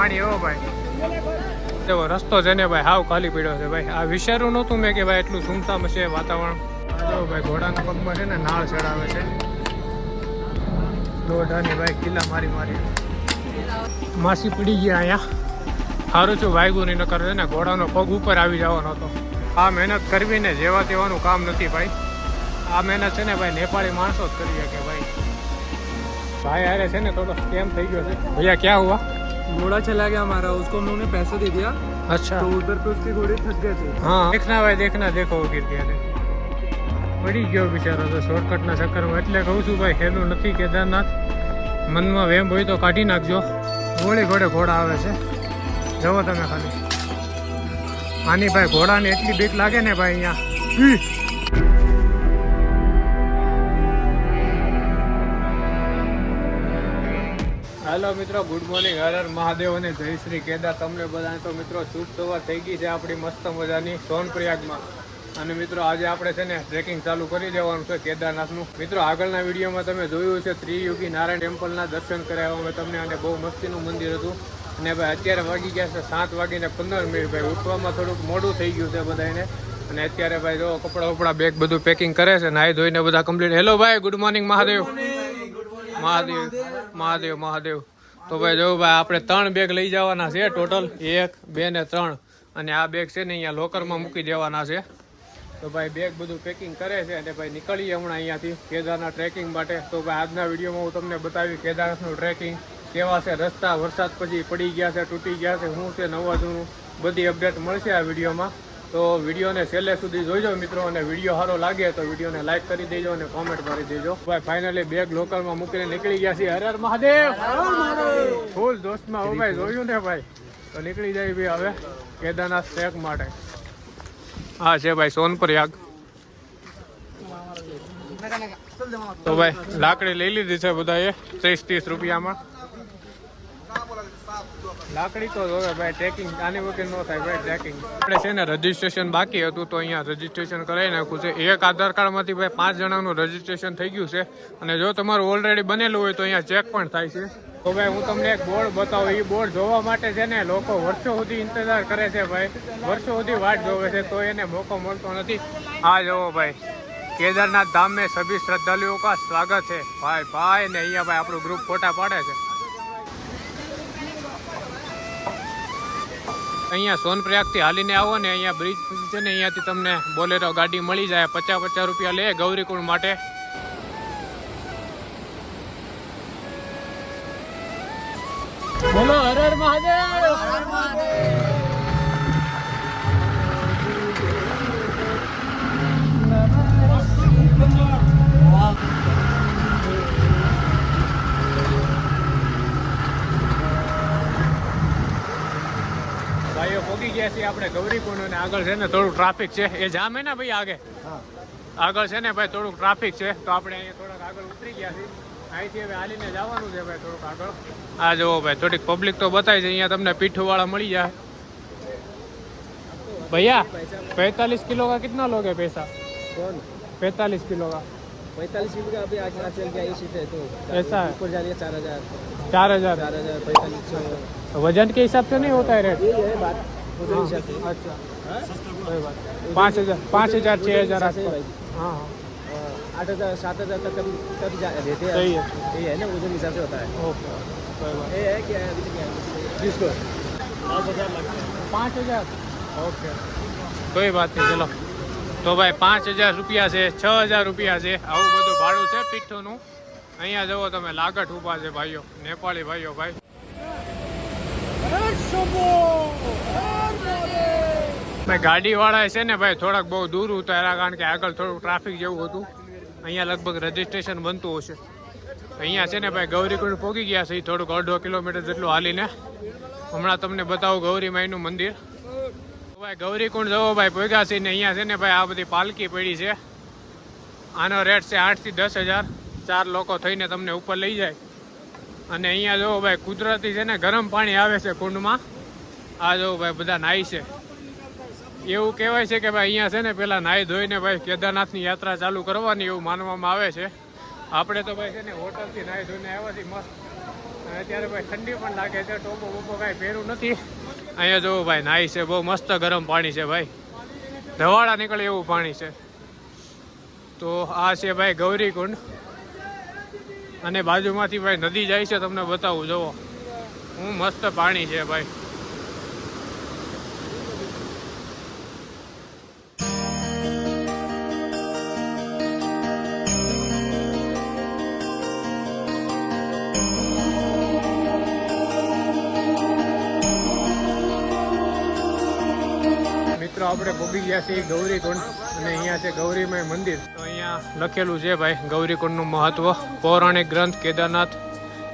પાણી એવો ભાઈ એવો રસ્તો છે ને ભાઈ હાવ ખાલી પડ્યો છે ભાઈ. આ વિચારું નહોતું મેં કે ભાઈ એટલું સુમસામ છે વાતાવરણ. જો ભાઈ ઘોડાના પગમાં છે ને નાળ ચડાવે છે દોઢાની ભાઈ કિલ્લા મારી મારી માસી પડી ગયા અહીંયા. સારું છું વાગ્યું નહીં નકર છે ને ઘોડાનો પગ ઉપર આવી જવાનો હતો. આ મહેનત કરવી ને જેવા તેવાનું કામ નથી ભાઈ. આ મહેનત છે ને ભાઈ નેપાળી માણસો જ કરી શકે ભાઈ. भाई अरे से ना थोड़ा स्कैम થઈ ગયો છે. भैया क्या हुआ? घोड़ा चला गया हमारा, उसको हम लोगों ने पैसे दे दिया. अच्छा तो उधर पे उसके घोड़े थक गए थे. हाँ देखना भाई देखना देखो गिर गया ने પડી ગયો બિચારો તો શોર્ટકટના ચક્કરમાં. એટલે કહું છું ભાઈ ખેલું નથી કેદારનાથ. મનમાં વેમ હોય તો કાઢી નાખજો. ઘોડે ઘોડે ઘોડા આવે છે જવો તમે ખાલી. આની ભાઈ ઘોડાને એટલી બીક લાગે ને ભાઈ અહીંયા. હેલો મિત્રો, ગુડ મોર્નિંગ. હર હર મહાદેવ અને જય શ્રી કેદાર. તમને બધાને તો મિત્રો શુભ સવાર થઈ ગઈ છે આપણી મસ્ત મજાની સોનપ્રયાગમાં. અને મિત્રો આજે આપણે છે ને ટ્રેકિંગ ચાલુ કરી દેવાનું છે કેદારનાથનું. મિત્રો આગળના વિડીયોમાં તમે જોયું છે ત્રિયુગી નારાયણ ટેમ્પલના દર્શન કરાવ્યા અમે તમને, અને બહુ મસ્તીનું મંદિર હતું. અને ભાઈ અત્યારે વાગી ગયા છે 7:15 ભાઈ. ઉઠવામાં થોડુંક મોડું થઈ ગયું છે બધાને. અને અત્યારે ભાઈ જો કપડા વપડા બેગ બધું પેકિંગ કરે છે, નાહી ધોઈને બધા કમ્પ્લીટ. હેલો ભાઈ, ગુડ મોર્નિંગ મહાદેવ. મહાદેવ મહાદેવ મહાદેવ. તો ભાઈ જો ભાઈ આપણે 3 બેગ લઈ જવાના છે ટોટલ, 1, 2 ને 3. અને આ બેગ છે ને અહીંયા લોકરમાં મૂકી દેવાના છે. તો ભાઈ બેગ બધું પેકિંગ કરે છે અને ભાઈ નીકળીએ હમણાં અહીંયાથી કેદારનાથ ટ્રેકિંગ માટે. તો ભાઈ આજના વિડીયોમાં હું તમને બતાવી કેદારનાથનું ટ્રેકિંગ કેવા છે, રસ્તા વરસાદ પછી પડી ગયા છે, તૂટી ગયા છે, શું છે નવા જૂનું બધી અપડેટ મળશે આ વિડીયોમાં. તો વિડીયોને છેલ્લે સુધી જોઈજો મિત્રો, અને વિડીયો સારો લાગે તો વિડીયોને લાઈક કરી દેજો અને કોમેન્ટ કરી દેજો. ભાઈ ફાઇનલી બેગ લોકલમાં મૂકીને નીકળી ગયા છીએ. હર હર મહાદેવ. ફૂલ દોસ્તમાં હો ભાઈ, જોયું ને ભાઈ. તો નીકળી જાય ભાઈ હવે કેદારનાથ ટ્રેક માટે. હા છે ભાઈ સોનપ્રયાગ. તો ભાઈ લાકડી લઈ લીધી છે બધાએ 30-30 રૂપિયામાં. લાકડી તો જોવે ભાઈ, ટ્રેકિંગ આની વગર ન થાય ભાઈ ટ્રેકિંગ. આપણે છે ને રજીસ્ટ્રેશન બાકી હતું તો અહીંયા રજીસ્ટ્રેશન કરાવી નાખ્યું છે. એક આધાર કાર્ડમાંથી ભાઈ 5 જણાનું રજીસ્ટ્રેશન થઈ ગયું છે. અને જો તમારું ઓલરેડી બનેલું હોય તો અહીંયા ચેક પણ થાય છે. તો ભાઈ હું તમને એક બોર્ડ બતાવું. એ બોર્ડ જોવા માટે છે ને લોકો વર્ષો સુધી ઇંતજાર કરે છે ભાઈ, વર્ષો સુધી વાટ જોવે છે તો એને મોકો મળતો નથી. આ જોવો ભાઈ, કેદારનાથ धाम में सभी श्रद्धालुओं का स्वागत है भाई भाई. ને અહીંયા ભાઈ આપણું ગ્રુપ ફોટા પાડે છે. અહીંયા સોનપ્રયાગથી હાલીને આવો ને અહીંયા બ્રિજ છે ને, અહીંયાથી તમને બોલેરો ગાડી મળી જાય. 50-50 રૂપિયા લે ગૌરીકુંડ માટે. બોલો હર હર મહાદેવ. ભાઈઓ પહોંચી ગયા છીએ આપણે ગૌરીકુંડ. અને આગળ છે ને થોડું ટ્રાફિક છે. એ જામ હે ને ભાઈ આગળ છે ને ભાઈ થોડુંક ટ્રાફિક છે. તો આપણે અહીંયા થોડાક આગળ ઉતરી ગયા છીએ. અહીંથી હવે હાલીને જવાનું છે ભાઈ થોડુંક આગળ. આ જુઓ ભાઈ થોડીક પબ્લિક તો બતાવી છે. અહીંયા તમને પીઠુવાળા મળી જાય. भैया 45 किलो का कितना लोगे पैसा? कौन? 45 किलो का 45 किलो का अभी आज चल के आई सीट है तो ऐसा है? ऊपर जाने 4000 4000 4500 वजन के हिसाब से नहीं होता है रेट? यही है बात वजन हिसाब से. अच्छा कोई बात 5000 6000 भाई. हाँ 8000 7000 तक कभी देते हैं. सही है. यही है ना, वजन हिसाब से होता है. ओके कोई बात. ये है क्या जिसको 5000 ओके कोई बात नहीं. चलो તો ભાઈ 5000 રૂપિયા છે, 6000 રૂપિયા છે, આવું બધું ભાડું છે પીઠુંનું. અહીંયા જુઓ તમે લાગટ ઊભા છે ભાઈઓ, નેપાળી ભાઈઓ ભાઈ. ભાઈ ગાડીવાળા છે ને ભાઈ થોડાક બહુ દૂર ઉતાર્યા, કારણ કે આગળ થોડુંક ટ્રાફિક જેવું હતું. અહીંયા લગભગ રજીસ્ટ્રેશન બનતું હશે. અહીંયા છે ને ભાઈ ગૌરીકુંડ પહોંચી ગયા છે થોડુંક 1.5 કિલોમીટર જેટલું હાલીને. હમણાં તમને બતાવું ગૌરી માઈનું મંદિર. ભાઈ ગૌરીકુંડ જવો ભાઈ પહોંચ્યા છે ને અહીંયા છે ને ભાઈ આ બધી પાલકી પડી છે. આનો રેટ છે 8 થી 10,000. 4 લોકો થઈને તમને ઉપર લઈ જાય. અને અહીંયા જુઓ ભાઈ કુદરતી છે ને ગરમ પાણી આવે છે કુંડમાં. આ જુઓ ભાઈ બધા નાહી છે. એવું કહેવાય છે કે ભાઈ અહીંયા છે ને પેલા નાહી ધોઈને ભાઈ કેદારનાથની યાત્રા ચાલુ કરવાની એવું માનવામાં આવે છે. આપણે તો ભાઈ છે ને હોટલથી નાહી ધોઈને આવ્યા છીએ મસ્ત. અને અત્યારે ભાઈ ઠંડી પણ લાગે છે, ટોપો બોપો કાંઈ પહેર્યું નથી. અહીંયા જોવો ભાઈ નાઈ છે, બહુ મસ્ત ગરમ પાણી છે ભાઈ, ધવાડા નીકળે એવું પાણી છે. તો આ છે ભાઈ ગૌરીકુંડ અને બાજુમાંથી ભાઈ નદી જાય છે, તમને બતાવું જોવો હું મસ્ત પાણી છે ભાઈ. મિત્રો આપણે ભોગી ગયા છીએ ગૌરીકુંડ અને અહીંયા છે ગૌરીમય મંદિર. તો અહીંયા લખેલું છે ભાઈ ગૌરીકુંડનું મહત્વ. પૌરાણિક ગ્રંથ કેદારનાથ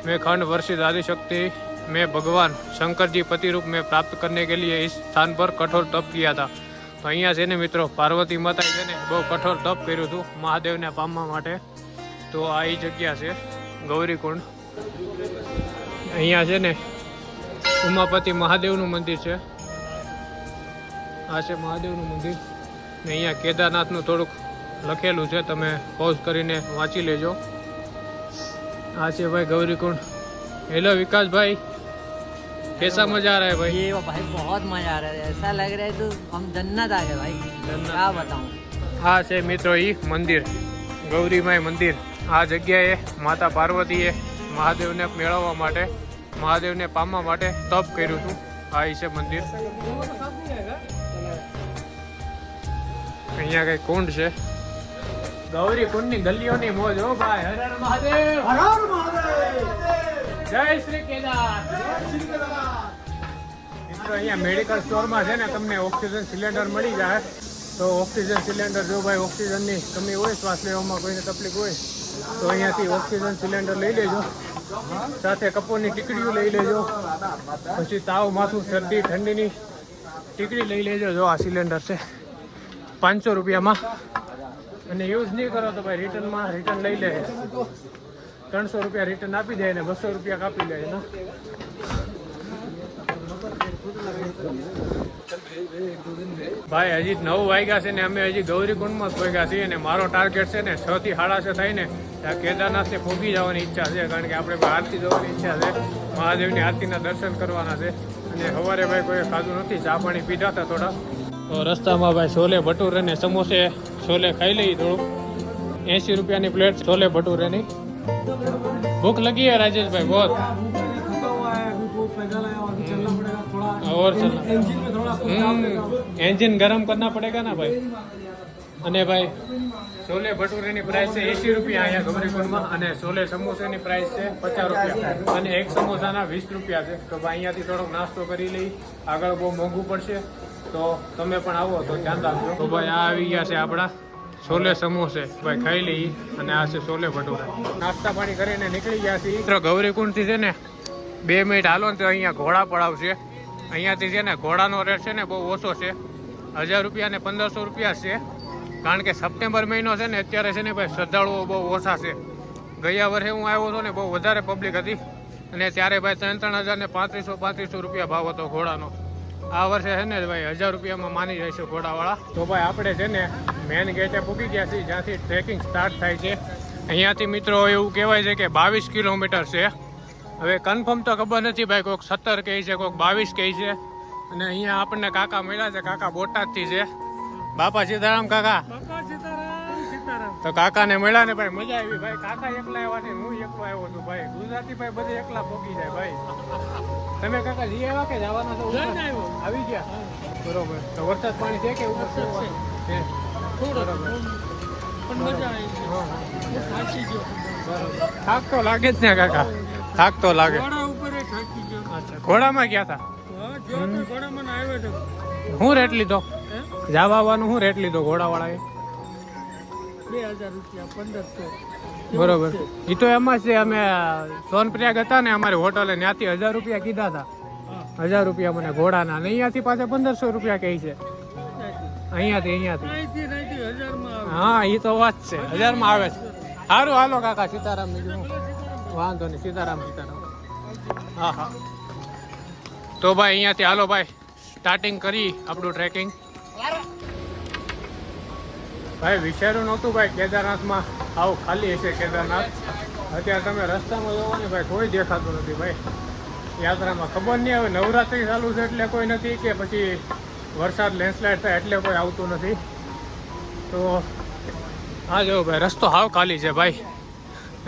में खंड वर्षित आदिशक्ति में भगवान शंकर जी पति रूप में प्राप्त करने के लिए इस स्थान पर कठोर तप किया था. તો અહીંયા છે ને મિત્રો પાર્વતી માતાએ છે ને બહુ કઠોર તપ કર્યું હતું મહાદેવને પામવા માટે. તો આ એ જગ્યા છે ગૌરીકુંડ. અહીંયા છે ને ઉમાપતિ મહાદેવનું મંદિર છે. આ છે મહાદેવનું મંદિર ને અહીંયા કેદારનાથનું થોડુંક લખેલું છે, તમે પોઝ કરીને વાંચી લેજો. આ છે ભાઈ ગૌરીकुंड. हेलो विकास भाई, कैसा मजा आ रहा है भाई? ये भाई बहुत मजा आ रहा है, ऐसा लग रहा है तो हम जन्नत आ गए भाई, क्या बताऊं. આ છે મિત્રો ઈ મંદિર ગૌરીમાય મંદિર. આ જગ્યાએ માતા પાર્વતીએ મહાદેવને મેળવવા માટે, મહાદેવને પામવા માટે તપ કર્યું હતું. આ ઈ છે મંદિર. અહીંયા કઈ કુંડ છે. ગૌરી કુંડની ગલીઓની મોજ હો ભાઈ. હર હર મહાદેવ, હર હર મહાદેવ, જય શ્રી કેદાર. મિત્રો અહીંયા મેડિકલ સ્ટોરમાં છે ને તમને ઓક્સિજન સિલિન્ડર મળી જાય. તો ઓક્સિજન સિલિન્ડર જો ભાઈ ઓક્સિજનની કમી હોય, શ્વાસ લેવામાં કોઈને તકલીફ હોય તો અહીંયાથી ઓક્સિજન સિલિન્ડર લઈ લેજો. સાથે કપૂરની ટીકડીઓ લઈ લેજો. પછી તાવ, માથું, શરદી, ઠંડીની ટીકડી લઈ લેજો. જો આ સિલિન્ડર છે 500 રૂપિયામાં. અને યુઝ નહીં કરો તો ભાઈ રિટર્ન લઈ લે. 300 રૂપિયા રિટર્ન આપી દે ને 200 રૂપિયા કાપી લે. ભાઈ હજી 9 વાગ્યા છે ને અમે હજી ગૌરીકુંડમાં જ પહોંચ્યા છીએ. અને મારો ટાર્ગેટ છે ને 6 થી 6:30 થાય ને ત્યાં કેદારનાથને પહોંચી જવાની ઈચ્છા છે. કારણ કે આપણે આરતી જોવાની ઈચ્છા છે, મહાદેવની આરતીના દર્શન કરવાના છે. અને સવારે ભાઈ કોઈ ખાધું નથી, ચા પાણી પીધા હતા થોડા. તો રસ્તામાં ભાઈ છોલે ભટુરે ને સમોસે છોલે ખાઈ લઈએ થોડું. 80 રૂપિયાની પ્લેટ છોલે ભટુરેની. भूख लगी है राजेश भाई बहुत? और इंजन गरम करना पड़ेगा ना भाई. અને ભાઈ છોલે ભટુરેની પ્રાઇસ છે 80 રૂપિયા અહીંયા ગૌરીકુંડમાં. અને છોલે સમોસાની પ્રાઇસ છે 50 રૂપિયા. અને એક સમોસાના 20 રૂપિયા છે. તો ભાઈ અહીંયાથી થોડોક નાસ્તો કરી લઈ. આગળ બહુ મોંઘું પડશે, તો તમે પણ આવો તો ધ્યાન રાખજો. તો ભાઈ આ આવી ગયા છે આપણા છોલે સમોસે. ભાઈ ખાઈ લઈ. અને આ છે છોલે ભટુરે. નાસ્તા પાણી કરીને નીકળી ગયા છીએ. મિત્રો ગૌરીકુંડથી છે ને 2 મિનિટ હાલો ને તો અહીંયા ઘોડા પડાવશે. અહીંયાથી છે ને ઘોડાનો રેટ છે ને બહુ ઓછો છે, 1000 રૂપિયા ને 1500 રૂપિયા છે. કારણ કે સપ્ટેમ્બર મહિનો છે ને અત્યારે છે ને ભાઈ શ્રદ્ધાળુઓ બહુ ઓછા છે. ગયા વર્ષે હું આવ્યો હતો ને બહુ વધારે પબ્લિક હતી અને ત્યારે ભાઈ 3-3000 ને 3500 રૂપિયા ભાવ હતો ઘોડાનો. આ વર્ષે છે ને ભાઈ 1000 રૂપિયામાં માની જાય છે ઘોડાવાળા. તો ભાઈ આપણે છે ને મેન ગેટે પૂકી ગયા છીએ, જ્યાંથી ટ્રેકિંગ સ્ટાર્ટ થાય છે. અહીંયાથી મિત્રો એવું કહેવાય છે કે 22 કિલોમીટર છે. હવે કન્ફર્મ તો ખબર નથી ભાઈ, કોઈક 17 કહે છે, કોઈક 22 કહે છે. અને અહીંયા આપણને કાકા મળ્યા છે, કાકા બોટાદથી છે. બાપા સીતારામ કાકા. તો કાકાને મળ્યા ને ભાઈ મજા આવી ભાઈ. કાકા એકલા આવ્યા છે, હું એકલો આવ્યો છું ભાઈ. ગુજરાતી ભાઈ બધે એકલા પોકી જાય ભાઈ. તમે કાકા જઈ આવ્યા કે જવાના છો? આવી ગયા બરોબર. તો વરસાદ પાણી છે કે ઉપર છે? થાક તો લાગે જ ને કાકા, થાક તો લાગે. અચ્છા, ઘોડામાં ગયા હતા? શું રેટ લીધો? જવા આવવાનું શું રેટ લીધો ઘોડાવાળાએ? 2000 રૂપિયા 1500. બરોબર. એ તો એમ જ છે. અમે સોનપ્રયાગ હતા ને અમારી હોટલે, ત્યાંથી 1000 રૂપિયા કીધા હતા. 1000 રૂપિયા મને ઘોડાના. અને અહીંયાથી પાછા 1500 રૂપિયા કહે છે. અહીંયાથી હા, એ તો વાત છે. 1000 માં આવે છે. સારું હાલો કાકા, સીતારામ. બીજું વાંધો નહીં, સીતારામ સીતારામ. હા હા. તો ભાઈ અહીંયાથી હાલો ભાઈ સ્ટાર્ટિંગ કરી આપણું ટ્રેકિંગ. ભાઈ વિચાર્યું નહોતું ભાઈ કેદારનાથમાં આવું ખાલી હશે કેદારનાથ. અત્યારે તમે રસ્તામાં જોવો ને ભાઈ કોઈ દેખાતું નથી ભાઈ યાત્રામાં. ખબર નહીં હવે નવરાત્રિ ચાલુ છે એટલે કોઈ નથી કે પછી વરસાદ લેન્ડસ્લાઇડ થાય એટલે કોઈ આવતું નથી. તો હા જો ભાઈ રસ્તો હાવ ખાલી છે ભાઈ.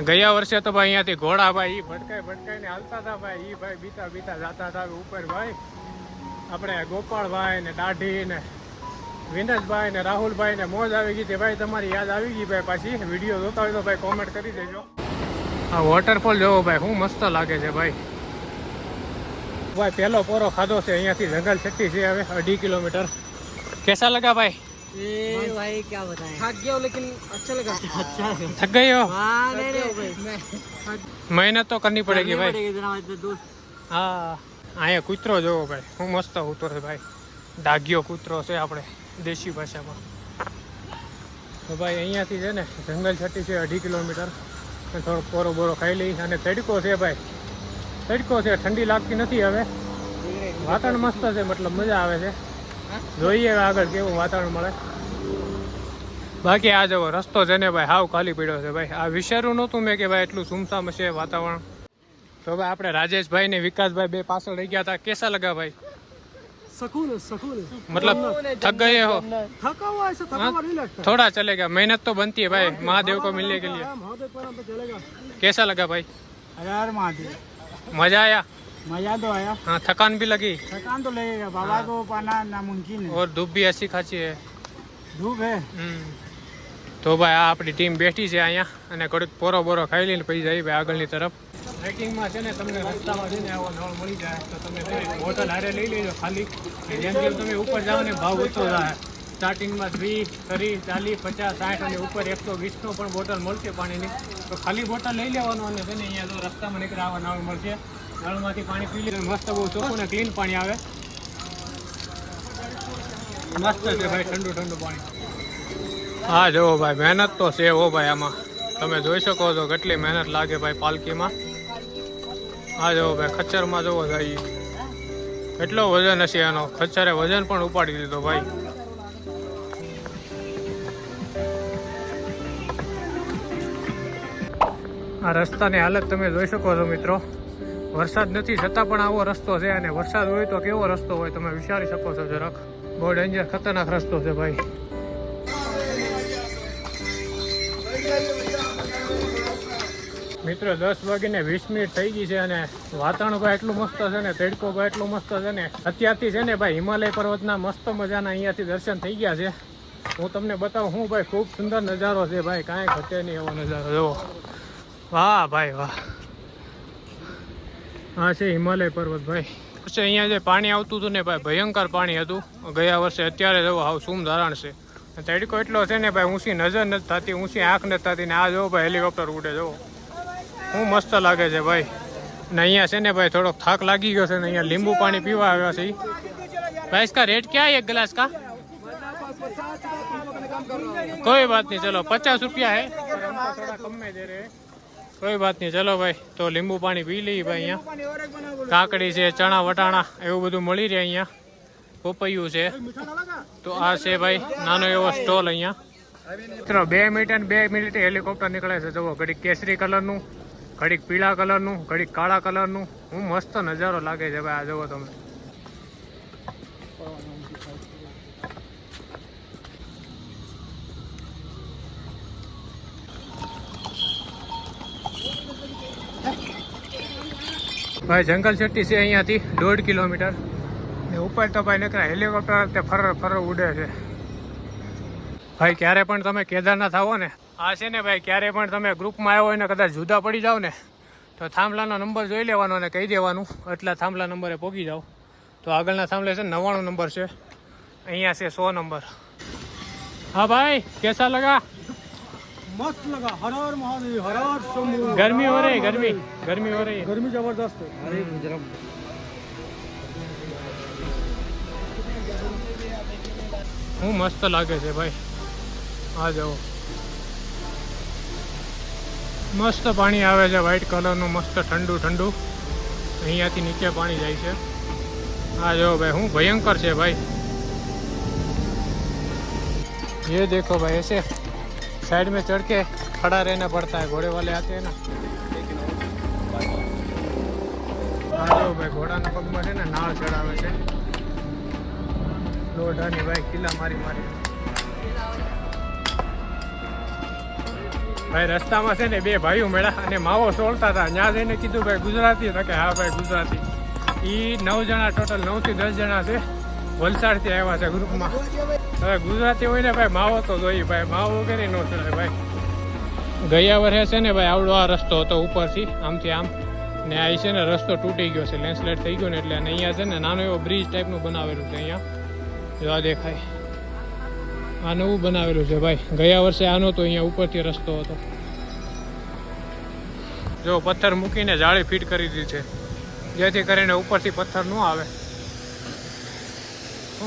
ગયા વર્ષે તો ભાઈ અહીંયાથી ઘોડા ભાઈ ભટકાઈને હાલતા હતા ભાઈ. એ ભાઈ બીતા જતા હતા ઉપર ભાઈ. આપણે ગોપાળભાઈ ને દાઢી ને વિનેશભાઈ ને રાહુલભાઈ ને મોજ આવી ગઈ હતી ભાઈ. તમારી યાદ આવી ગઈ ભાઈ. પાછી વિડીયો જોતા હોય તો ભાઈ કોમેન્ટ કરી દેજો. આ વોટરફોલ જોવો ભાઈ શું મસ્ત લાગે છે ભાઈ. ભાઈ પહેલો પોરો ખાધો છે અહીંયાથી જંગલ છટ્ટી છે હવે 2.5 કિલોમીટર. कैसा लगा भाई? ये भाई क्या बताएं, थक गया लेकिन अच्छा लगा. अच्छा है. थक गए हो? हाँ, नहीं, મહેનત તો કરવી પડેગી ભાઈ. पड़ेगी इतना मतलब दूर. હા અહીંયા કૂતરો જોવો ભાઈ હું મસ્ત કૂતરો છે ભાઈ. ડાઘિયો કૂતરો છે આપણે દેશી ભાષામાં. તો ભાઈ અહીંયાથી છે ને જંગલ છટ્ટી છે 2.5 કિલોમીટર. થોડો પોરો બોરો ખાઈ લઈ અને તડકો છે ભાઈ. તડકો છે, ઠંડી લાગતી નથી હવે. વાતાવરણ મસ્ત છે, મતલબ મજા આવે છે. જોઈએ આગળ કેવું વાતાવરણ મળે. બાકી આ જવો રસ્તો છે ને ભાઈ હાવ ખાલી પડ્યો છે ભાઈ. આ વિચાર્યું નહોતું મેં કે ભાઈ એટલું સુમસામ છે વાતાવરણ. તો ભાઈ આપણે રાજેશભાઈ ને વિકાસભાઈ બે પાછળ રહી ગયા હતા. કેસા લગા ભાઈ? सुकून मतलब थक गए हो? थका हुआ ऐसा थका हुआ नहीं लगता. थोड़ा चलेगा, मेहनत तो बनती है भाई महादेव को मिलने के लिए. महादेव पर हम पे चलेगा. कैसा लगा भाई? यार महादेव मजा आया? मजा तो आया. हाँ थकान भी लगी थकान तो लगेगा, बाबा को पाना नामुमकिन है. और धूप भी अच्छी खाची है. धूप है. તો ભાઈ આ આપણી ટીમ બેઠી છે અહીંયા અને ઘડીક પોરો બોરો ખાઈ લઈને પછી જઈએ ભાઈ આગળની તરફ. ટ્રેકિંગમાં છે ને તમને રસ્તામાં છે ને આવો નળ મળી જાય તો તમે બોટલ હારે લઈ લેજો ખાલી. જેમ જેમ તમે ઉપર જાઓ ને ભાવ વધતો જાય. સ્ટાર્ટિંગમાં 20, 30, 40, 50, 60 અને ઉપર 120નો પણ બોટલ મળશે પાણીની. તો ખાલી બોટલ લઈ લેવાનું અને છે ને અહીંયા તો રસ્તામાં નીકળે આવા નળ મળશે. નળમાંથી પાણી પી લે મસ્ત બહુ ચોખ્ખું ને ક્લીન પાણી આવે. મસ્ત છે ભાઈ ઠંડુ પાણી. હા જુઓ ભાઈ મહેનત તો છે હો ભાઈ. આમાં તમે જોઈ શકો છો કેટલી મહેનત લાગે ભાઈ પાલકીમાં. હા જુઓ ભાઈ ખચ્ચરમાં જોવો ભાઈ કેટલો વજન હશે એનો. ખચ્ચરે વજન પણ ઉપાડી દીધો ભાઈ. આ રસ્તાની હાલત તમે જોઈ શકો છો મિત્રો. વરસાદ નથી છતાં પણ આવો રસ્તો છે અને વરસાદ હોય તો કેવો રસ્તો હોય તમે વિચારી શકો છો જરાક. બહુ ડેન્જર ખતરનાક રસ્તો છે ભાઈ. મિત્રો 10:20 થઈ ગઈ છે અને વાતાવરણ ભાઈ એટલું મસ્ત છે ને તડકો ભાઈ એટલું મસ્ત છે ને. અત્યારથી છે ને ભાઈ હિમાલય પર્વતના મસ્ત મજાના અહીંયાથી દર્શન થઈ ગયા છે. હું તમને બતાવું હું ભાઈ ખૂબ સુંદર નજારો છે ભાઈ. કાંઈ ઘટે નહીં એવો નજારો જુઓ. વાહ ભાઈ વાહ. હા છે હિમાલય પર્વત ભાઈ. વર્ષે અહીંયા જે પાણી આવતું હતું ને ભાઈ ભયંકર પાણી હતું ગયા વર્ષે. અત્યારે જવો હાવ સુમ ધારણ છે. તડકો એટલો છે ને ભાઈ ઊંચી નજર નથી થતી, ઊંચી આંખ નથી થતી. ને આ જુઓ ભાઈ હેલિકોપ્ટર ઉડે જુઓ શું મસ્ત લાગે છે ભાઈ. ને અહીંયા છે ને ભાઈ થોડોક થાક લાગી ગયો છે ને અહીંયા લીંબુ પાણી પીવા આવ્યા છે. भाई इसका रेट क्या है एक गिलास का? कोई बात नहीं चलो 50 रुपया है थोड़ा कम में दे रहे हैं. कोई बात नहीं चलो भाई. तो લીંબુ પાણી પી લઈએ ભાઈ. અહીંયા કાકડી છે, ચણા વટાણા એવું બધું મળી રહે. અહીંયા પોપૈયું છે. તો આ છે ભાઈ નાનો એવો સ્ટોલ અહીંયા. મિત્રો 2 મિનિટ અને 2 મિનિટે હેલિકોપ્ટર નીકળે છે. જુઓ ઘડીક કેસરી કલરનું, ઘડીક પીળા કલરનું, ઘડીક કાળા કલરનું. હું મસ્ત નજારો લાગે છે ભાઈ. આ જુઓ તમે. ભાઈ જંગલ છટ્ટી છે અહીંયાથી 1.5 કિલોમીટર. ને ઉપર તો ભાઈ નકરા હેલિકોપ્ટર તે ફર ઉડે છે ભાઈ. ક્યારે પણ તમે કેદારનાથ આવો ને, આ છે ને ભાઈ ક્યારે પણ તમે ગ્રુપમાં આવ્યો હોય ને કદાચ જુદા પડી જાઓ ને તો થાંભલાનો નંબર જોઈ લેવાનો અને કહી દેવાનું એટલા થાંભલા નંબરે પહોંચી જાઓ. તો આગળના થાંભલે છે 99 નંબર છે, અહીંયા છે 100 નંબર. हाँ भाई कैसा लगा? मस्त लगा. हर हर महादेव, हर हर शंभू. गर्मी हो रही है, गर्मी हो रही है. गर्मी जबरदस्त है. अरे હું મસ્ત લાગે છે ભાઈ. આ જાઓ મસ્ત પાણી આવે છે વ્હાઈટ કલરનું, મસ્ત ઠંડુ ઠંડુ. અહીંયાથી નીચે પાણી જાય છે. આ જાઓ ભાઈ હું ભયંકર છે ભાઈ. ये देखो भाई ऐसे साइड में चढ़ के खड़ा रहना पड़ता है, घोड़े वाले आते हैं ना। हाँ जो भाई घोड़ा ना पग में है ना नाળ चढ़ावे છે લોઢાની ભાઈ કિલ્લા મારી મારી ભાઈ રસ્તામાં છે ને બે ભાઈઓ મળ્યા અને માવો સોળતા હતા. ત્યાં જઈને કીધું ભાઈ ગુજરાતી હતા કે હા ભાઈ ગુજરાતી. એ 9 જણા ટોટલ 9 થી 10 જણા છે, વલસાડથી આવ્યા છે ગ્રુપમાં. હવે ગુજરાતી હોય ને ભાઈ માવો તો જોઈએ ભાઈ, માવો વગેરે ન ચડે ભાઈ. ગયા વર્ષે છે ને ભાઈ આવડો આ રસ્તો હતો ઉપરથી આમથી આમ ને આ છે ને રસ્તો તૂટી ગયો છે, લેન્ડસ્લાઇડ થઈ ગયો ને એટલે અને અહીંયા છે ને નાનો એવો બ્રિજ ટાઈપનું બનાવેલું છે. અહીંયા જો આ દેખાય આ નવું બનાવેલું છે ભાઈ. ગયા વર્ષે આનો તો અહીંયા ઉપરથી રસ્તો હતો. જો પથ્થર મૂકીને જાળી ફિટ કરી દીધી છે જેથી કરીને ઉપરથી પથ્થર ન આવે.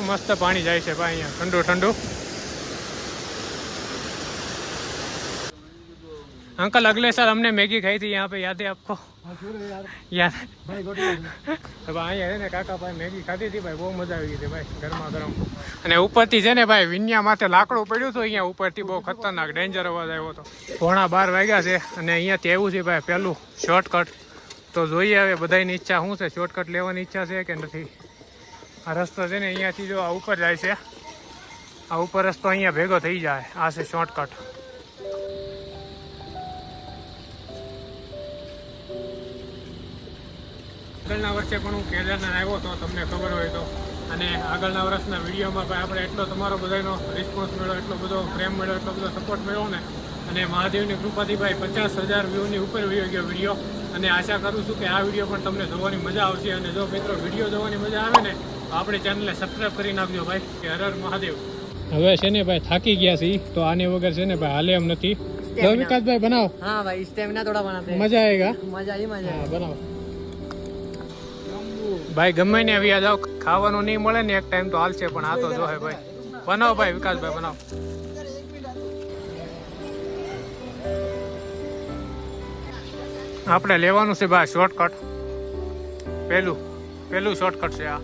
મસ્ત પાણી જાય છે ભાઈ અહીંયા ઠંડુ ઠંડુ. अंकल अगले साल हमने मैगी खाई थी यहाँ पे, याद है आपको? याद अब અહીંયા છે ને કાકા ભાઈ મેગી ખાધી હતી ભાઈ, બહુ મજા આવી ગઈ હતી ભાઈ, ગરમા ગરમ. અને ઉપરથી છે ને ભાઈ વિન્યા માથે લાકડું પડ્યું હતું અહીંયા ઉપરથી, બહુ ખતરનાક ડેન્જર અવાજ આવ્યો હતો. 12:15 વાગ્યા છે અને અહીંયાથી આવ્યું છે ભાઈ પેલું શોર્ટકટ. તો જોઈએ હવે બધાની ઈચ્છા શું છે, શોર્ટકટ લેવાની ઈચ્છા છે કે નથી. આ રસ્તો છે ને અહીંયાથી જો આ ઉપર જાય છે, આ ઉપર રસ્તો અહીંયા ભેગો થઈ જાય, આ છે શોર્ટકટ. આગળના વર્ષે પણ હું કેદારનાથ આવ્યો હતો, તમને ખબર હોય તો. અને આગળના વર્ષના વિડીયોમાં ભાઈ આપણે એટલો તમારો બધાનો રિસ્પોન્સ મળ્યો, એટલો બધો પ્રેમ મળ્યો, એટલો બધો સપોર્ટ મળ્યો ને. અને મહાદેવની કૃપાથી ભાઈ 50,000 વ્યૂની ઉપર વયો ગયો વિડીયો. અને આશા કરું છું કે આ વિડીયો પણ તમને જોવાની મજા આવશે. અને જો મિત્રો વિડીયો જોવાની મજા આવે ને તો આપણી ચેનલને સબસ્ક્રાઈબ કરી નાખજો ભાઈ. કે હર હર મહાદેવ. હવે છે ને ભાઈ થાકી ગયા છીએ તો આને વગર છે ને ભાઈ હાલે એમ નથી. જો વિકાસભાઈ બનાવો. हाँ भाई स्टेमिना थोड़ा बनाते हैं, મજા આવેગા. मजा ही मजा है. હા બનાવો ભાઈ. ગમે ને આવી જાઓ, ખાવાનું નહીં મળે ને એક ટાઈમ તો હાલશે, પણ આ તો જો હે ભાઈ. બનાવો ભાઈ વિકાસભાઈ બનાવો. આપણે લેવાનું છે ભાઈ શોર્ટકટ. પેલું શોર્ટકટ છે આ.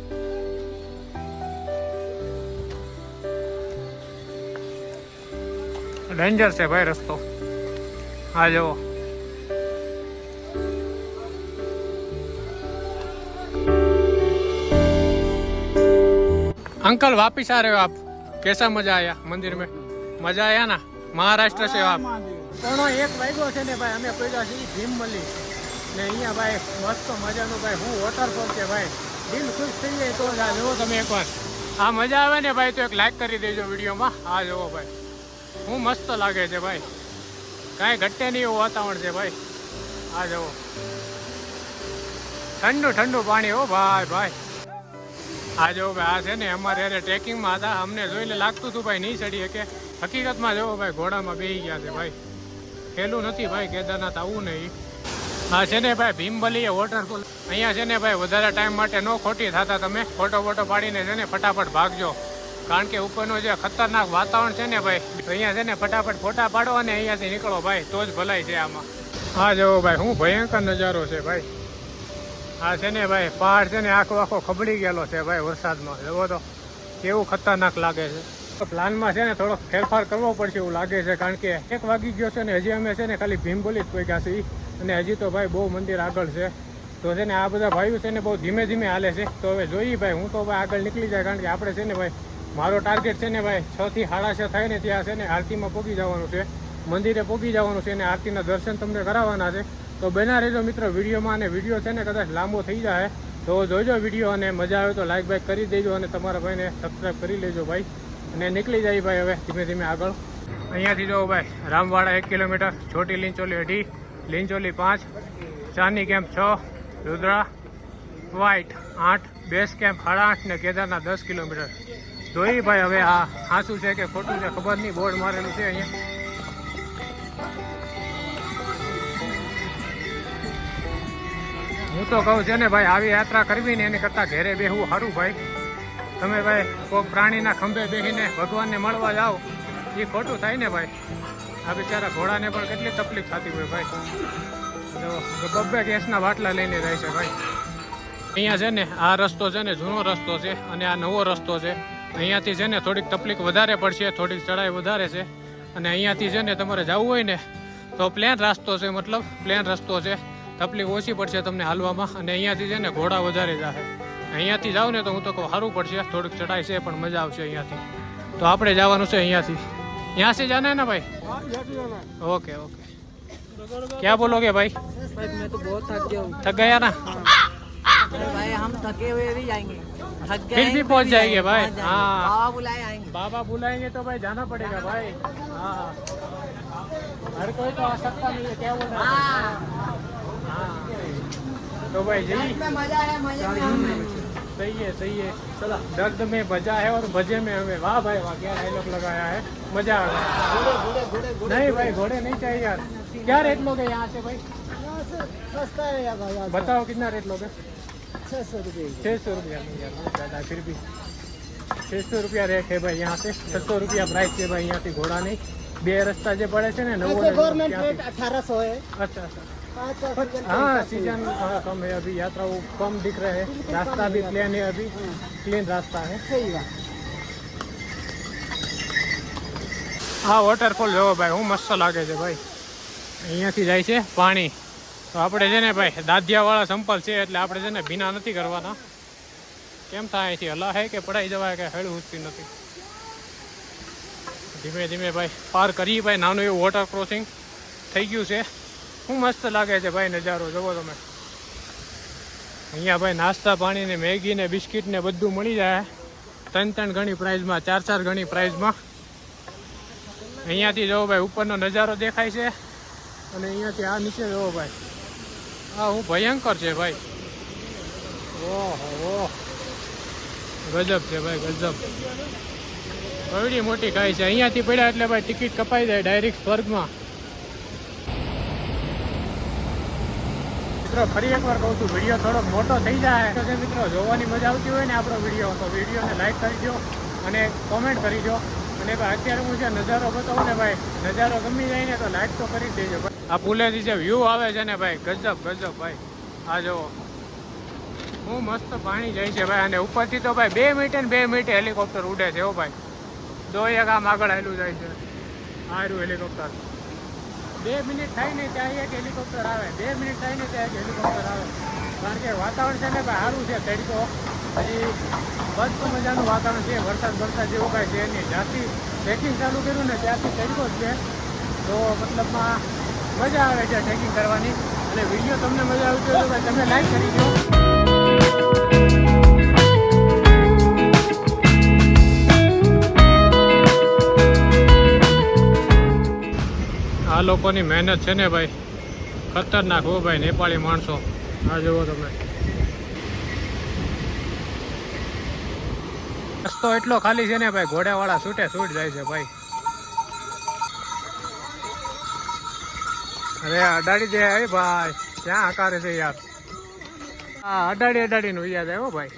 ડેન્જર છે ભાઈ રસ્તો. હા જુઓ अंकल वापिस आ रहे हो आप, कैसा मजा आया मंदिर में? मजा आया ना? महाराष्ट्र से आप? 1:30 વાગ્યો છે ને ભાઈ, અમે પહોંચ્યા છીએ ભીમમલી ને અહીંયા ભાઈ મસ્ત મજાનું ભાઈ હું વોટરફોલ છે ભાઈ. દિલ ખુશ થઈ જાય તો જ આ જુઓ તમે એકવાર. આ મજા આવે ને ભાઈ તો એક લાઈક કરી દેજો વિડીયોમાં. આ જુઓ ભાઈ હું મસ્ત લાગે છે ભાઈ, કાંઈ ઘટે નહીં એવું વાતાવરણ છે ભાઈ. આ જુઓ ઠંડુ ઠંડુ પાણી હો ભાઈ ભાઈ. આ જો ભાઈ આ છે ને અમારે યારે ટ્રેકિંગમાં હતા, અમને જોઈને લાગતું હતું ભાઈ નહીં ચડીએ કે હકીકતમાં જવો ભાઈ ઘોડામાં બેસી ગયા છે ભાઈ. ખેલું નથી ભાઈ કેદારનાથ આવું નહીં. હા છે ને ભાઈ ભીમબલી વોટરફોલ. અહીંયા છે ને ભાઈ વધારે ટાઈમ માટે ન ખોટી થતા, તમે ફોટો પાડીને છે ને ફટાફટ ભાગજો. કારણ કે ઉપરનું જે ખતરનાક વાતાવરણ છે ને ભાઈ, અહીંયા છે ને ફટાફટ ફોટા પાડો અને અહીંયાથી નીકળો ભાઈ, તો જ ભલાઈ છે આમાં. હા જુઓ ભાઈ હું ભયંકર નજારો છે ભાઈ. હા છે ને ભાઈ પહાડ છે ને આખો ખબડી ગયેલો છે ભાઈ વરસાદમાં. જુઓ તો કેવું ખતરનાક લાગે છે. પ્લાનમાં છે ને થોડોક ફેરફાર કરવો પડશે એવું લાગે છે, કારણ કે 1 વાગી ગયો છે ને હજી અમે છે ને ખાલી ભીમબલી જ પહોંચ્યા છીએ અને હજી તો ભાઈ બહુ મંદિર આગળ છે. તો છે ને આ બધા ભાઈઓ છે ને બહુ ધીમે ધીમે હાલે છે. તો હવે જોઈએ ભાઈ, હું તો ભાઈ આગળ નીકળી જાય, કારણ કે આપણે છે ને ભાઈ મારો ટાર્ગેટ છે ને ભાઈ 6 થી 6:30 થાય ને ત્યાં છે ને આરતીમાં પહોંચી જવાનું છે, મંદિરે પહોંચી જવાનું છે અને આરતીના દર્શન તમને કરાવવાના છે. તો બના રહેજો મિત્રો વિડીયોમાં. અને વિડીયો છે ને કદાચ લાંબો થઈ જાય તો જોજો વિડીયો, અને મજા આવે તો લાઈક બાઈક કરી દેજો અને તમારા ભાઈને સબસ્ક્રાઈબ કરી લેજો ભાઈ. અને નીકળી જાય ભાઈ હવે ધીમે ધીમે આગળ. અહીંયાથી જો ભાઈ રામવાડા 1 કિલોમીટર, છોટી લીંચોલી 2, લીંચોલી 5, ચાંદની કેમ્પ 6, રુદ્રા વ્હાઇટ 8, બેસ કેમ્પ 8.5 ને કેદારનાથ 10 કિલોમીટર. જોઈ ભાઈ હવે આ સાચું છે કે ખોટું છે ખબર નહીં, બોર્ડ મારેલું છે અહીંયા. હું તો કહું છે ને ભાઈ આવી યાત્રા કરવી ને એની કરતાં ઘેરે બેહવું સારું ભાઈ. તમે ભાઈ કોઈ પ્રાણીના ખંભે બેસીને ભગવાનને મળવા જાઓ એ ખોટું થાય ને ભાઈ. આ બિચારા ઘોડાને પણ કેટલી તકલીફ થતી હોય ભાઈ. જો 2 ગેસના બાટલા લઈને જાય છે ભાઈ. અહીંયા છે ને આ રસ્તો છે ને જૂનો રસ્તો છે અને આ નવો રસ્તો છે. અહીંયાથી છે ને થોડીક તકલીફ વધારે પડશે, થોડીક ચડાઈ વધારે છે. અને અહીંયાથી છે ને તમારે જવું હોય ને તો પ્લેન રસ્તો છે, મતલબ પ્લેન રસ્તો છે, તકલીફ ઓછી પડશે તમને હાલવામાં. અને અહીંયાથી છે ને ઘોડા વધારે જશે. અહીંયાથી જાવ ને તો હું તો કહું સારું પડશે, થોડીક ચઢાઈ છે પણ મજા આવશે અહીંયાથી. તો આપણે જવાનું છે અહીંયાથી. यहाँ से जाना है ना भाई? Okay okay. क्या बोलोगे भाई? भाई मैं तो बहुत थक गया हूँ. थक गया ना? भाई हम थके हुए भी जाएंगे. थक गए फिर भी पहुंच जाएंगे भाई. हाँ. हाँ, बाबा बुलाए आएंगे. बाबा बुलाएंगे तो भाई जाना पड़ेगा भाई. हाँ, हर कोई तो आ सकता नहीं है. क्या बोल रहा है? हाँ, तो भाई जी मजा है, मजा में हम. सही है. चलो, दर्द में मजा है और मजे में हमें. वाह भाई वाह, क्या डायलॉग लगाया है, मजा आ गया. नहीं भाई घोड़े नहीं चाहिए यार. क्या रेट लोगे यहाँ से भाई? सस्ता है यार भाई. बताओ कितना रेट लोगे? 600 रुपये. 600 रुपया नहीं यार, बहुत ज़्यादा है. फिर भी 600 रुपया रेट है भाई यहाँ से. 600 रुपया प्राइस है भाई यहाँ से. घोड़ा नहीं, બે રસ્તા જે પડે છે ને નવો गवर्नमेंट रेट 1800 है. अच्छा. हाँ सीजन कम है अभी, यात्रा वो कम दिख रहे हैं. रास्ता भी प्लेन है अभी, क्लीन रास्ता है. सही बात. હા વોટરફોલ જોવો ભાઈ, હું મસ્ત લાગે છે ભાઈ. અહીંયાથી જાય છે પાણી. તો આપણે છે ને ભાઈ દાદિયાવાળા સંપલ છે એટલે આપણે છે ને ભીના નથી કરવાના. કેમ થાય અહીંથી હલા હે કે પડાઈ જવાય કે હેળ ઉઠતી નથી. ધીમે ધીમે ભાઈ પાર કરી ભાઈ. નાનું એવું વોટર ક્રોસિંગ થઈ ગયું છે. શું મસ્ત લાગે છે ભાઈ નજારો જોવો તમે. અહીંયા ભાઈ નાસ્તા પાણી ને મેગી ને બિસ્કિટ ને બધું મળી જાય. 3 ગણી પ્રાઇઝમાં, 4 ગણી પ્રાઇઝમાં. અહીંયાથી જોવો ભાઈ ઉપરનો નજારો દેખાય છે. અને અહીંયાથી આ નીચે જોવો ભાઈ, આ હું ભયંકર છે ભાઈ. ઓહો ગજબ છે ભાઈ, ગજબ. કવડી મોટી ખાઈ છે. અહીંયાથી પડ્યા એટલે ભાઈ ટિકિટ કપાઈ જાય ડાયરેક્ટ સ્વર્ગમાં. મિત્રો ફરી એકવાર કહું છું, વિડીયો થોડો મોટો થઈ જાય તો જે મિત્રો જોવાની મજા આવતી હોય ને આપણો વિડીયો, તો વિડીયોને લાઈક કરી દો અને કોમેન્ટ કરી દો. અને ભાઈ અત્યારે હું જે નજારો બતાવું ને ભાઈ, નજારો ગમી જાય ને તો લાઈક તો કરી જ દેજો ભાઈ. આ પુલેથી જે વ્યૂ આવે છે ને ભાઈ, ગજબ ગજબ ભાઈ. આ જુઓ હું મસ્ત પાણી જાય છે ભાઈ. અને ઉપરથી તો ભાઈ 2 મિનિટે ને 2 મિનિટે હેલિકોપ્ટર ઉડે છે. હો ભાઈ, દો એક આમ આગળ હાલું જાય છે. આ રહ્યું હેલિકોપ્ટર. 2 મિનિટ થાય ને ત્યાં એક હેલિકોપ્ટર આવે. 2 મિનિટ થાય ને ત્યાં એક હેલિકોપ્ટર આવે. કારણ કે વાતાવરણ છે ને ભાઈ સારું છે. તડકો હજી મસ્ત મજાનું વાતાવરણ છે. વરસાદ જેવું કાંઈ છે નહીં. જ્યાંથી ટ્રેકિંગ ચાલુ કર્યું ને ત્યાંથી તડકો જ છે. તો મતલબમાં મજા આવે છે ટ્રેકિંગ કરવાની. અને વિડીયો તમને મજા આવતી હોય તો ભાઈ તમે લાઈક કરી દો. આ લોકોની મહેનત છે ને ભાઈ ખતરનાક. હો ભાઈ નેપાળી માણસો. આ જુઓ તમે, રસ્તો એટલો ખાલી છે ને ભાઈ, ઘોડાવાળા છૂટે છૂટ જાય છે ભાઈ. અરે અડાડી દે ભાઈ, ક્યાં આકારે છે યાર. હા અડાડીને ઉયા જાય. હો ભાઈ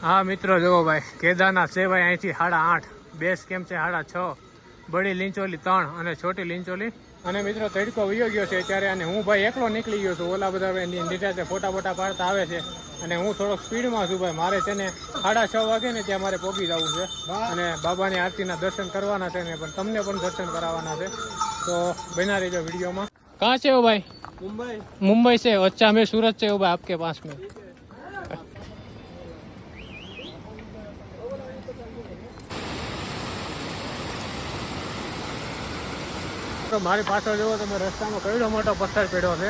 હા મિત્રો જુઓ ભાઈ, કેદારનાથ છે ભાઈ અહીંથી 8.5, બેસ કેમ છે 6.5, બડી લીંચોલી 3 અને છોટી લીંચોલી. અને મિત્રો તડકો વયો ગયો છે ત્યારે. અને હું ભાઈ એકલો નીકળી ગયો છું. ઓલા બધા નીચે ફોટા પાડતા આવે છે અને હું થોડોક સ્પીડમાં છું ભાઈ. મારે છે ને 6:30 વાગે ને ત્યાં મારે પહોંચી જવું છે. અને બાબાની આરતીના દર્શન કરવાના છે ને, પણ તમને પણ દર્શન કરાવવાના છે. તો બના રહીજો વિડીયોમાં. कहाँ से हो भाई? मुंबई से. अच्छा मैं सूरत से हूँ भाई, आपके पास में. તો મારી પાછળ જોવો તમે, રસ્તામાં કયો મોટો પથ્થર પડ્યો છે.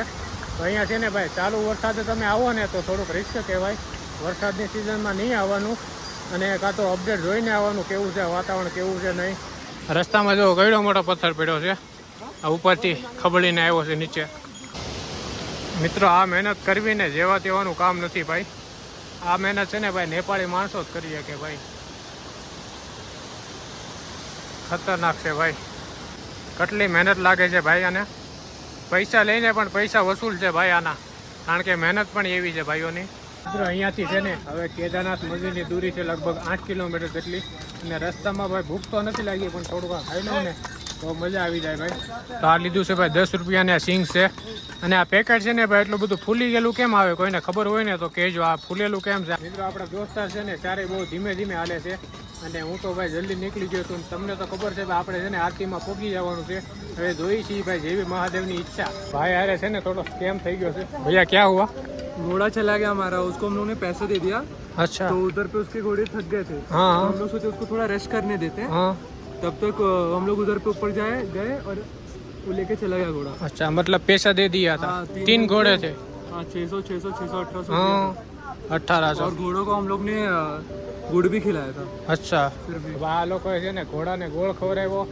તો અહીંયા છે ને ભાઈ ચાલુ વરસાદે તમે આવો ને તો થોડુંક રિસ્ક કહેવાય. વરસાદની સિઝનમાં નહીં આવવાનું. અને કાં તો અપડેટ જોઈને આવવાનું, કેવું છે વાતાવરણ, કેવું છે નહીં. રસ્તામાં જો કયો મોટો પથ્થર પડ્યો છે. આ ઉપરથી ખબડીને આવ્યો છે નીચે. મિત્રો આ મહેનત કરવી ને જેવા તેવાનું કામ નથી ભાઈ. આ મહેનત છે ને ભાઈ નેપાળી માણસો જ કરી શકે ભાઈ. ખતરનાક છે ભાઈ. કેટલી મહેનત લાગે છે ભાઈ. અને પૈસા લઈને પણ પૈસા વસૂલ છે ભાઈ આના. કારણ કે મહેનત પણ એવી છે ભાઈઓની. મિત્રો અહીંયાથી છે ને હવે કેદારનાથ મંદિરની દૂરી છે લગભગ 8 કિલોમીટર જેટલી. અને રસ્તામાં ભાઈ ભૂખ તો નથી લાગી, પણ થોડુંક ખાઈ લઉં ને તો મજા આવી જાય ભાઈ. તો આ લીધું છે ભાઈ 10 રૂપિયાની આ સિંગ છે. અને આ પેકેટ છે ને ભાઈ એટલું બધું ફૂલી ગયેલું કેમ આવે, કોઈને ખબર હોય ને તો કહેજો આ ફૂલેલું કેમ છે. મિત્રો આપણા દોસ્તાર છે ને ચારે બહુ ધીમે ધીમે હાલે છે અને હું તો ભાઈ જલ્દી નીકળી ગયો છું. તમને તો ખબર છે ભાઈ આપણે છે ને આરતીમાં પહોંચી જવાનું છે. હવે જોઈ છીએ ભાઈ જેવી મહાદેવની ઈચ્છા. ભાઈ અરે છે ને થોડો સ્કેમ થઈ ગયો છે. ભૈયા ક્યાં હુઆ? घोड़ा चला गया हमारा, उसको हम लोगों ने पैसे दे दिया अच्छा तो उधर पे उसके घोड़े थक गए थे हाँ तो हम लोग सोचे उसको थोड़ा रेस्ट करने देते हैं हाँ तब तक हम लोग उधर पे ऊपर गए और वो लेके चला गया घोड़ा। अच्छा मतलब पैसा दे दिया था. हाँ, 3 घोड़े थे. हाँ 600 600 600 1800 हाँ 1800 और घोड़ों को हम लोग ने गुड़ भी खिलाया था। અચ્છા फिर भी આ લોકોએ છે ને ઘોડાને ગોળ ખવડાવ્યો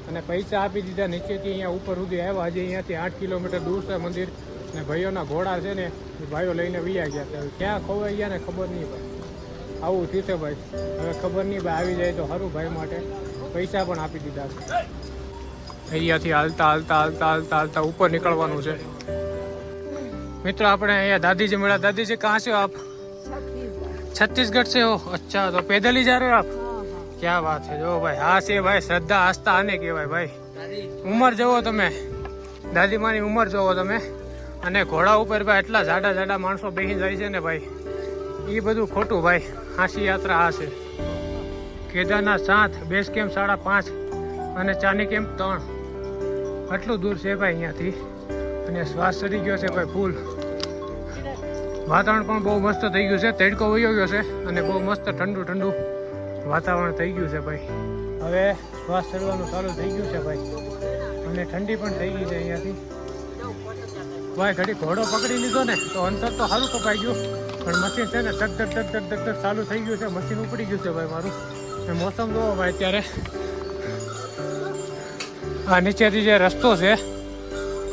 અને પૈસા આપી દીધા. નીચેથી અહીંયા ઉપર સુધી આવ્યા. હજી અહીંયાથી 8 કિલોમીટર દૂર છે મંદિર. ને ભાઈઓના ઘોડા છે ને એ ભાઈઓ લઈને વૈયા ગયા છે. હવે ક્યાં ખોવાઈ ગયા ને ખબર નહીં ભાઈ. આવું થયું છે ભાઈ. હવે ખબર નહીં ભાઈ, આવી જાય તો સારું ભાઈ માટે. પૈસા પણ આપી દીધા છે. અહીંયાથી હાલતા હાલતા હાલતા હાલતા હાલતા ઉપર નીકળવાનું છે. મિત્રો આપણે અહીંયા દાદીજી મળ્યા. દાદીજી કहाँ से हो आप? छत्तीसगढ़ से हो? अच्छा तो पैदल ही जा रहे हो आप? क्या बात है. જો ભાઈ હા છે ભાઈ, શ્રદ્ધા આસ્થા આને કહેવાય ભાઈ. ઉંમર જોવો તમે, દાદીમાની ઉંમર જોવો તમે. અને ઘોડા ઉપર ભાઈ એટલા જાડા જાડા માણસો બેસી જાય છે ને ભાઈ, એ બધું ખોટું ભાઈ. હાંસી યાત્રા આ છે. કેદારનાથ 7, બેઝ કેમ્પ 5.5 અને ચાની કેમ્પ 3. આટલું દૂર છે ભાઈ અહીંયાથી. અને શ્વાસ ચડી ગયો છે ભાઈ ફૂલ. વાતાવરણ પણ બહુ મસ્ત થઈ ગયું છે. તડકો વયો ગયો છે અને બહુ મસ્ત ઠંડુ ઠંડુ વાતાવરણ થઈ ગયું છે ભાઈ. હવે શ્વાસ ચડવાનું ચાલુ થઈ ગયું છે ભાઈ અને ઠંડી પણ થઈ ગઈ છે અહીંયાથી. ભાઈ ઘડી ઘોડો પકડી લીધો ને તો અંતર તો સારું કપાઈ ગયું, પણ મશીન છે ને ધક ધક ધક ધક ધક ધક ચાલુ થઈ ગયું છે. મશીન ઉપડી ગયું છે ભાઈ મારું. ને મોસમ જોવો ભાઈ અત્યારે. આ નીચેથી જે રસ્તો છે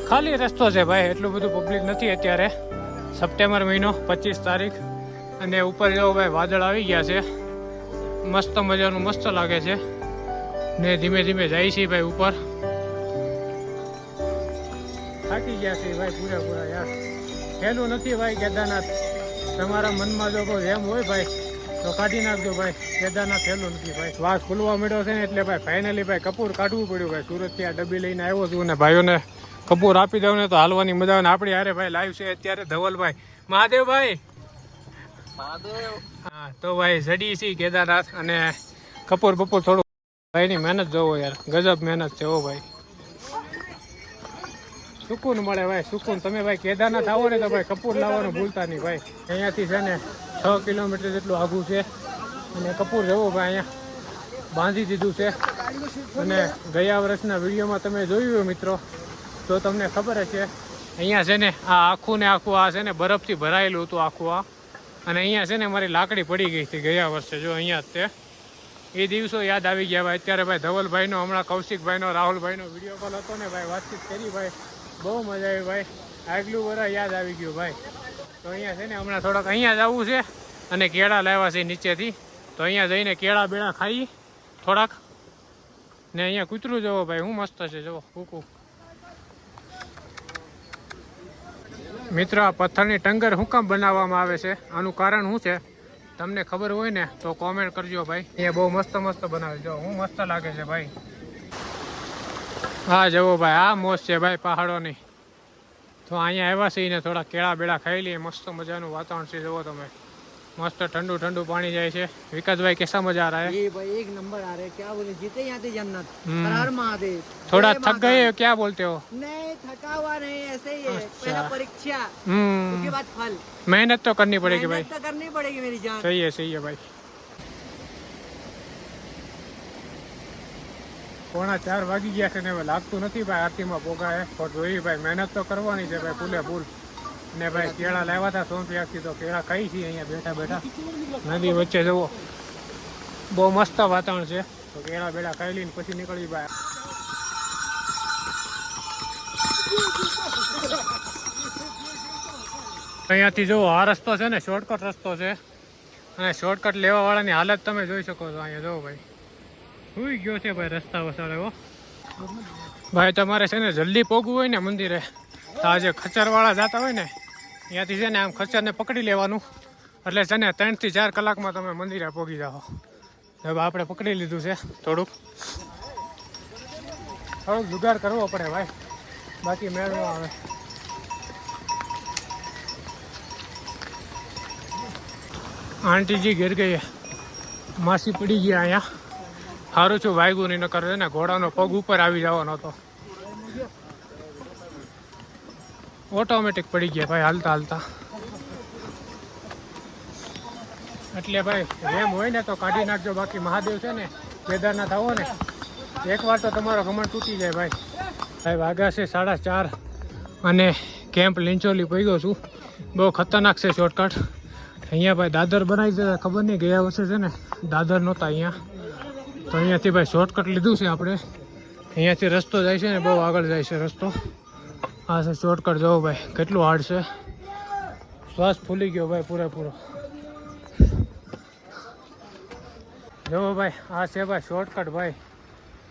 ખાલી રસ્તો છે ભાઈ, એટલું બધું પબ્લિક નથી અત્યારે. સપ્ટેમ્બર મહિનો 25 તારીખ અને ઉપર જેવો ભાઈ વાદળ આવી ગયા છે. મસ્ત મજાનું મસ્ત લાગે છે ને ધીમે ધીમે જાય છે ભાઈ ઉપર. થાકી ગયા છે ભાઈ પૂરેપૂરા યાર. સહેલું નથી ભાઈ કેદારનાથ. તમારા મનમાં જો કોઈ એમ હોય ભાઈ તો કાઢી નાખજો ભાઈ. કેદારનાથ સહેલું નથી ભાઈ. શ્વાસ ખુલવા મળ્યો છે ને એટલે ભાઈ ફાઇનલી ભાઈ કપૂર કાઢવું પડ્યું ભાઈ. સુરતથી આ ડબ્બી લઈને આવ્યો છું ને ભાઈઓને કપૂર આપી દઉં ને તો હાલવાની મજા આવે. ને આપણી હારે ભાઈ લાઈવ છે અત્યારે ધવલભાઈ. મહાદેવભાઈ હા તો ભાઈ જડી છે કેદારનાથ અને કપૂર બપૂર થોડું ભાઈની મહેનત જોવો યાર, ગજબ મહેનત છે ઓ ભાઈ. સુકૂન મળે ભાઈ સુકૂન. તમે ભાઈ કેદારનાથ આવો ને તો ભાઈ કપૂર લાવવાનું ભૂલતા નહીં ભાઈ. અહીંયાથી છે ને 6 કિલોમીટર જેટલું આઘું છે અને કપૂર જવો ભાઈ અહીંયા બાંધી દીધું છે. અને ગયા વર્ષના વિડીયોમાં તમે જોયું હોય મિત્રો તો તમને ખબર હશે અહીંયા છે ને આ આખું ને આખું આ છે ને બરફથી ભરાયેલું હતું આખું આ. અને અહીંયા છે ને મારી લાકડી પડી ગઈ હતી ગયા વર્ષે. જો અહીંયા જ તે એ દિવસો યાદ આવી ગયા ભાઈ. અત્યારે ભાઈ ધવલભાઈનો, હમણાં કૌશિકભાઈનો, રાહુલભાઈનો વિડીયો કોલ હતો ને ભાઈ, વાતચીત કરી ભાઈ. બહુ મજા આવી ભાઈ. આગલું વર્ષ યાદ આવી ગયું ભાઈ. તો અહીંયા છે ને હમણાં થોડાક અહીંયા જ આવવું છે અને કેળા લાવ્યા છે નીચેથી. તો અહીંયા જઈને કેળા બેળા ખાઈ થોડાક. ને અહીંયા કૂતરું જવો ભાઈ, હું મસ્ત છે જુઓ કૂકું. મિત્રો આ પથ્થરની ટંગર શું કામ બનાવવામાં આવે છે, આનું કારણ શું છે તમને ખબર હોય ને તો કોમેન્ટ કરજો ભાઈ. એ બહુ મસ્ત મસ્ત બનાવે જો, હું મસ્ત લાગે છે ભાઈ. હા જવો ભાઈ, આ મોજ છે ભાઈ પહાડોની. તો અહીંયા આવ્યા છે ને થોડા કેળા બેળા ખાઈ લઈએ. મસ્ત મજાનું વાતાવરણ છે જુઓ તમે. मस्त ठंडू ठंडू पानी जाए छे। विकास भाई कैसा मजा आ रहा है? ये भाई एक नंबर आ रहा है, क्या बोले जीते यहाँ थे जन्नत। हर हर महादेव। थोड़ा थक गए हो क्या बोलते हो? नहीं थका हुआ नहीं, ऐसे ही है। पहला परीक्षा उसके बाद फल। मेहनत तो करनी पड़ेगी भाई, मेहनत तो करनी पड़ेगी मेरी जान। सही है भाई। 3:45 वागी गया છે ને હવે લાગતું નથી ભાઈ આરતીમાં પોગાય. પણ જોઈ ભાઈ મહેનત તો કરવાની છે ભાઈ ફૂલે ફૂલ. ને ભાઈ કેળા લાવ્યા હતા સોમપિયાથી, તો કેળા ખાઈ છીએ અહીંયા બેઠા બેઠા નદી વચ્ચે જુઓ. બહુ મસ્ત વાતાવરણ છે. તો કેળા બેળા ખાઈ લઈને પછી નીકળી ભાઈ. અહીંયાથી જુઓ આ રસ્તો છે ને શોર્ટકટ રસ્તો છે, અને શોર્ટકટ લેવા વાળાની હાલત તમે જોઈ શકો છો. અહીંયા જુઓ ભાઈ સુઈ ગયો છે ભાઈ રસ્તા વસાડે હો ભાઈ. તમારે છે ને જલ્દી પોગવું હોય ને મંદિરે, તો આ જે ખચ્ચરવાળા જતા હોય ને ત્યાંથી છે ને આમ ખચ્ચરને પકડી લેવાનું, એટલે છે ને 3 થી 4 કલાકમાં તમે મંદિરે પોગી જાઓ. હવે આપણે પકડી લીધું છે થોડુંક. થોડોક જુગાર કરવો પડે ભાઈ, બાકી મેળ ન આવે. આંટીજી ઘેર ગઈ, માસી પડી ગયા અહીંયા. સારું છું વાગ્યું નહીં, નકર છે ને ઘોડાનો પગ ઉપર આવી જવાનો હતો. ઓટોમેટિક પડી ગયા ભાઈ હાલતા હાલતા. એટલે ભાઈ રેમ હોય ને તો કાઢી નાખજો, બાકી મહાદેવ છે ને કેદારનાથ આવો ને એકવાર તો તમારો ઘમંડ તૂટી જાય ભાઈ. ભાઈ વાગ્યા છે 4:30 અને કેમ્પ લીંચોલી પહોંચ્યો છું. બહુ ખતરનાક છે શોર્ટકટ. અહીંયા ભાઈ દાદર બનાવી દીધા, ખબર નહીં ગયા વર્ષે છે ને દાદર નહોતા અહીંયા, તો અહીંયાથી ભાઈ શોર્ટકટ લીધું છે આપણે. અહીંયાથી રસ્તો જાય છે ને બહુ આગળ જાય છે રસ્તો. આ છે શોર્ટકટ. જવો ભાઈ કેટલું હાર્ડ છે, શ્વાસ ફૂલી ગયો ભાઈ પૂરેપૂરો. જવો ભાઈ આ છે ભાઈ શોર્ટકટ. ભાઈ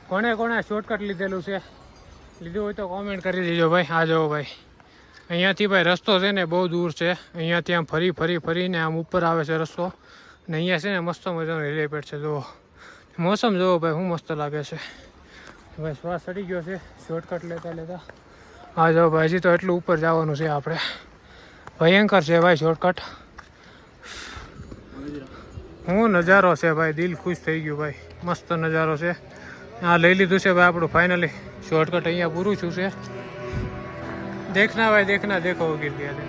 કોણે કોણે શોર્ટકટ લીધેલું છે, લીધું હોય તો કોમેન્ટ કરી દેજો ભાઈ. આ જવો ભાઈ અહીંયાથી ભાઈ રસ્તો છે ને બહુ દૂર છે. અહીંયાથી આમ ફરીને આમ ઉપર આવે છે રસ્તો, ને અહીંયા છે ને મસ્ત મજાનો હેલીપેડ છે. જુઓ મોસમ જુઓ ભાઈ શું મસ્ત લાગે છે ભાઈ. શ્વાસ ચડી ગયો છે શોર્ટકટ લેતા લેતા. આ જાઓ ભાઈ, હજી તો એટલું ઉપર જવાનું છે આપણે. ભયંકર છે ભાઈ શોર્ટકટ. શું નજારો છે ભાઈ, દિલ ખુશ થઈ ગયું ભાઈ. મસ્ત નજારો છે. આ લઈ લીધું છે ભાઈ આપણું ફાઇનલી શોર્ટકટ. અહીંયા પૂરું છું છે. દેખના ભાઈ દેખના, દેખો ગીર ગયા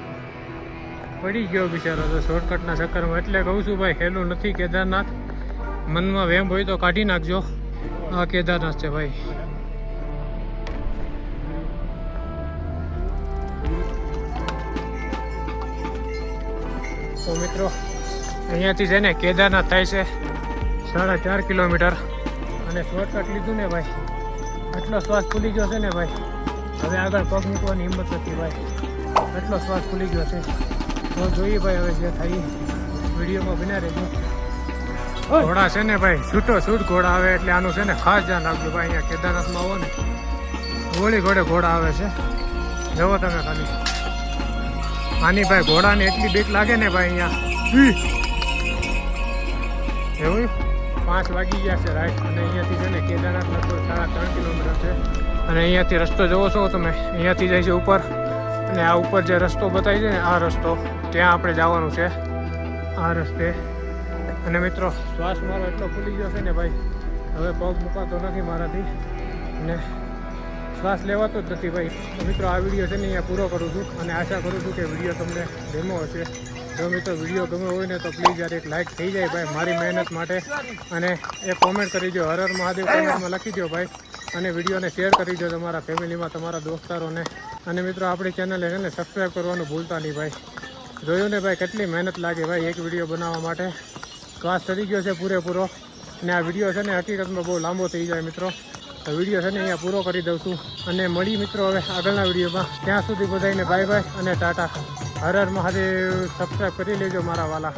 પડી ગયો બિચારો તો શોર્ટકટના ચક્કરમાં. એટલે કહું છું ભાઈ હેલું નથી કેદારનાથ. મનમાં વેમ હોય તો કાઢી નાખજો. આ કેદારનાથ છે ભાઈ. તો મિત્રો અહીંયાથી છે ને કેદારનાથ થાય છે 4.5 કિલોમીટર. અને શોર્ટકટ લીધું ને ભાઈ, આટલો શ્વાસ ફૂલી ગયો છે ને ભાઈ, હવે આગળ પગ મૂકવાની હિંમત નથી ભાઈ. આટલો શ્વાસ ફૂલી ગયો છે. તો જોઈએ ભાઈ હવે જે થાય વિડીયોમાં બના રહેજો. ઘોડા છે ને ભાઈ છૂટો છૂટ ઘોડા આવે, એટલે આનું છે ને ખાસ ધ્યાન રાખજો ભાઈ. અહીંયા કેદારનાથમાં આવો ને ગોળી ઘોડે ઘોડા આવે છે, જવો તમે ખાલી. આની ભાઈ ઘોડાને એટલી બીક લાગે ને ભાઈ અહીંયા. એવું 5 વાગી ગયા છે રાઈટ. અને અહીંયાથી છે ને કેદારનાથ લગભગ 3.5 કિલોમીટર છે. અને અહીંયાથી રસ્તો જોવો છો તમે, અહીંયાથી જાય છે ઉપર. અને આ ઉપર જે રસ્તો બતાવી છે ને આ રસ્તો, ત્યાં આપણે જવાનું છે આ રસ્તે. અને મિત્રો શ્વાસ મારો એટલો ફૂલી ગયો છે ને ભાઈ, હવે પગ મૂકાતો નથી મારાથી, અને શ્વાસ લેવાતો જ નથી ભાઈ. તો મિત્રો આ વિડીયો છે ને અહીંયા પૂરો કરું છું, અને આશા કરું છું કે વિડીયો તમને ગમ્યો હશે. જો મિત્રો વિડીયો ગમ્યો હોય ને તો પ્લીઝ યાર એક લાઇક થઈ જાય ભાઈ મારી મહેનત માટે. અને એક કોમેન્ટ કરી દો, હર હર મહાદેવ કોમેન્ટમાં લખી દો ભાઈ. અને વિડીયોને શેર કરી દો તમારા ફેમિલીમાં, તમારા દોસ્તારોને. અને મિત્રો આપણી ચેનલ છે ને સબસ્ક્રાઈબ કરવાનું ભૂલતા નહીં ભાઈ. જોયું ને ભાઈ કેટલી મહેનત લાગે ભાઈ એક વિડીયો બનાવવા માટે. શ્વાસ ચડી ગયો છે પૂરેપૂરો. અને આ વિડીયો છે ને હકીકતમાં બહુ લાંબો થઈ જાય મિત્રો. તો વિડીયો છે ને અહીંયા પૂરો કરી દઉં છું. અને મળી મિત્રો હવે આગળના વિડીયોમાં. ત્યાં સુધી બધાને બાય બાય અને ટાટા. હર હર મહાદેવ. સબસ્ક્રાઈબ કરી લેજો મારા વાલા.